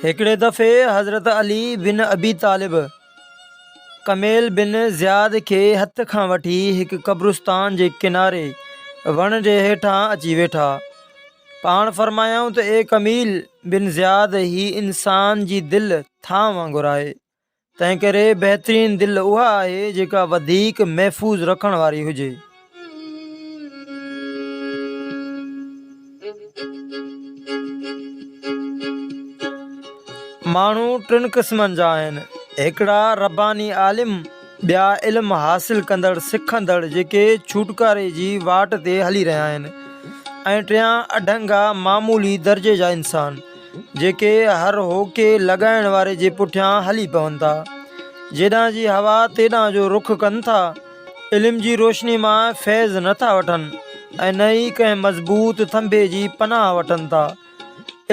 हिकिड़े दफ़े हज़रत अली बिन अबी तालिब कमेल बिन ज़ियाद खे हथ खां वठी हिकु क़ब्रिस्तान जे किनारे वण जे हेठां अची वेठा। पाण फरमायाऊं त ए कमील बिन ज़ियाद ही इंसान जी दिलि थां वांगुरु आहे, तंहिं करे बहितरीन दिलि उहा आहे जेका वधीक महफ़ूज़ रखण वारी हुजे। माण्हू टिनि क़िस्मनि जा आहिनि, हिकिड़ा रब्बानी आलिम, ॿिया इल्मु हासिल कंदड़ सिखंदड़ जेके छुटकारे जी वाट ते हली रहिया आहिनि, ऐं टियां अढंगा मामूली दर्जे जा इंसान जेके हर होके लॻाइण वारे जे पुठियां हली पवनि था, जेॾां जी हवा तेॾां जो रुख कनि था, इल्म जी रोशनी मां फैज़ नथा वठनि ऐं न ई कंहिं मज़बूत थंभे जी पनाह वठनि था।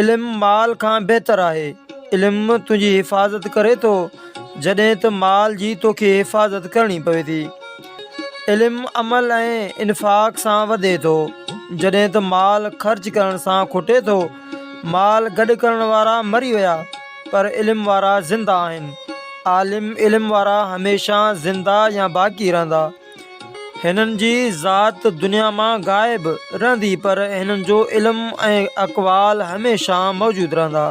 इल्मु माल खां बहितर आहे। इल्मु तुंहिंजी हिफ़ाज़त करे थो जॾहिं त माल जी तोखे हिफ़ाज़त करणी पवे थी। इल्मु अमल ऐं इन्फ़ाक़ सां वधे थो जॾहिं त माल ख़र्च करण सां खुटे थो। माल गॾु करण वारा मरी विया पर इल्मु वारा ज़िंदा आहिनि। आलिम इल्मु वारा हमेशह ज़िंदा या बाक़ी रहंदा। हिननि जी ज़ात दुनिया मां ग़ाइब रहंदी पर हिननि जो इल्मु ऐं अक़वाल हमेशह मौजूदु रहंदा।